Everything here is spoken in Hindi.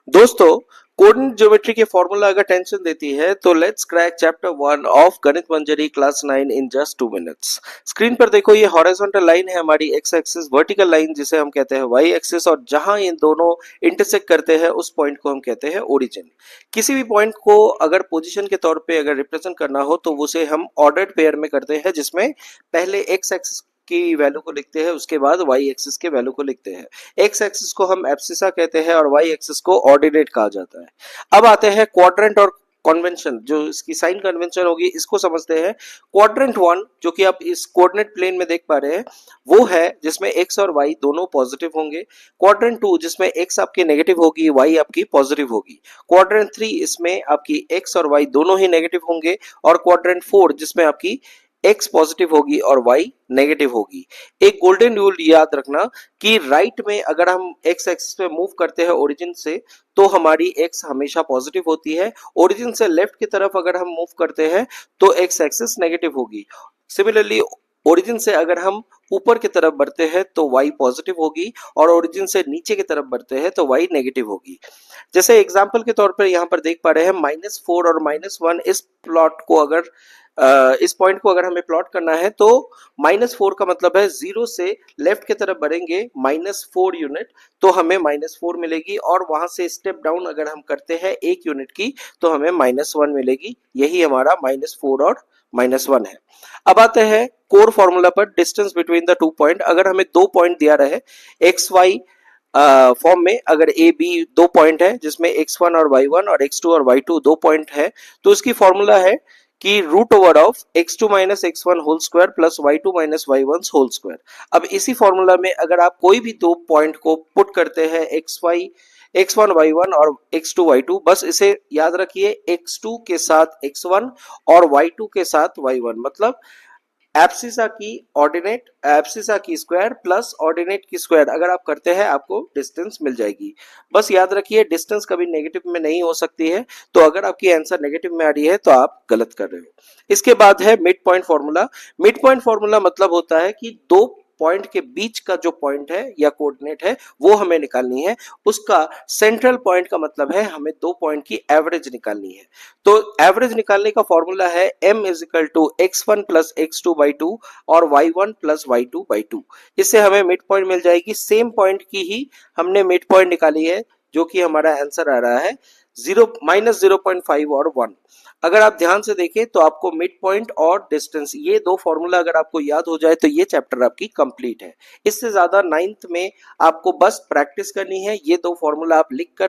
दोस्तों, कोऑर्डिनेट ज्योमेट्री के फॉर्मूला अगर टेंशन देती है तो let's crack chapter 1 of Ganit Manjari class 9 in just 2 minutes. Screen पर देखो, ये हॉरिजॉन्टल लाइन है हमारी एक्स एक्सिस, वर्टिकल लाइन जिसे हम कहते हैं वाई एक्सिस, और जहां इन दोनों इंटरसेक्ट करते हैं उस पॉइंट को हम कहते हैं ओरिजिन। किसी भी पॉइंट को अगर पोजीशन के तौर पे अगर रिप्रेजेंट करना हो तो उसे हम ऑर्डर्ड पेयर में करते हैं, जिसमें पहले एक्स एक्सिस की वैल्यू को लिखते हैं, उसके बाद वाई एक्सिस के वैल्यू को लिखते हैं। एक्स एक्सिस को हम एब्सिसा कहते हैं और वाई एक्सिस को ऑर्डिनेट कहा जाता है। अब आते हैं क्वाड्रेंट और कन्वेंशन, जो इसकी साइन कन्वेंशन होगी इसको समझते हैं। क्वाड्रेंट 1 जो कि आप इस कोऑर्डिनेट प्लेन में देख पा रहे हैं वो है जिसमें एक्स और वाई दोनों पॉजिटिव होंगे। क्वाड्रेंट 2 जिसमें एक्स आपकी नेगेटिव होगी, वाई आपकी पॉजिटिव होगी। क्वाड्रेंट 3 इसमें आपकी एक्स और वाई दोनों ही नेगेटिव होंगे। और क्वाड्रेंट 4 जिसमें आपकी एक्स पॉजिटिव होगी और वाई नेगेटिव होगी। एक गोल्डन रूल याद रखना कि राइट में अगर हम एक्स एक्सिस पे मूव करते हैं ओरिजिन से तो हमारी एक्स हमेशा पॉजिटिव होती है। ओरिजिन से लेफ्ट की तरफ अगर हम मूव करते हैं तो एक्स एक्सिस नेगेटिव होगी। सिमिलरली ओरिजिन से अगर हम ऊपर की तरफ बढ़ते हैं तो y पॉजिटिव होगी और ओरिजिन से नीचे की तरफ बढ़ते हैं तो y नेगेटिव होगी। जैसे एग्जांपल के तौर पर यहाँ पर देख पा रहे हैं -4 और -1, इस प्लॉट को अगर इस पॉइंट को अगर हमें प्लॉट करना है तो -4 का मतलब है 0 से लेफ्ट की तरफ बढ़ेंगे -4 यूनिट तो हमें -4 मिलेगी, और वहां से स्टेप डाउन अगर हम करते हैं 1 यूनिट की तो हमें -1 मिलेगी। यही हमारा -4 और -1 है। अब आते हैं कोर फॉर्मूला पर, distance between the two point. अगर हमें दो पॉइंट दिया रहे एक्स वाई फॉर्म में, अगर ए बी दो पॉइंट है जिसमें x1 और y1 और x2 और y2 दो पॉइंट है, तो इसकी फॉर्मूला है कि root over of x2 minus x1 whole square plus y2 minus y1 whole square. अब इसी फॉर्मूला में अगर आप कोई भी दो पॉइंट को पुट करते हैं x1 y1 और x2 y2, बस इसे याद रखिए x2 के साथ x1 और y2 के साथ y1, मतलब एब्सिसा की ऑर्डिनेट, एब्सिसा की स्क्वायर प्लस ऑर्डिनेट की स्क्वायर अगर आप करते हैं आपको डिस्टेंस मिल जाएगी। बस याद रखिए डिस्टेंस कभी नेगेटिव में नहीं हो सकती है, तो अगर आपकी आंसर नेगेटिव में आ रही है तो आप गलत कर रहे हो। इसके बाद है mid point formula. Mid point formula मतलब होता है कि दो पॉइंट के बीच का जो पॉइंट है या कोऑर्डिनेट है वो हमें निकालनी है, उसका सेंट्रल पॉइंट का मतलब है हमें दो पॉइंट की एवरेज निकालनी है। तो एवरेज निकालने का फॉर्मूला है m is equal to x1 plus x2 by 2 और y1 प्लस y2 बाई 2। इससे हमें मिड पॉइंट मिल जाएगी। सेम पॉइंट की ही हमने मिड पॉइंट निकाली है, जो कि हमारा आंसर आ रहा है -0.5 और 1। अगर आप ध्यान से देखें तो आपको मिड पॉइंट और डिस्टेंस, ये दो फॉर्मूला अगर आपको याद हो जाए तो ये चैप्टर आपकी कंप्लीट है। इससे ज्यादा 9th में आपको बस प्रैक्टिस करनी है, ये दो फॉर्मूला आप लिख कर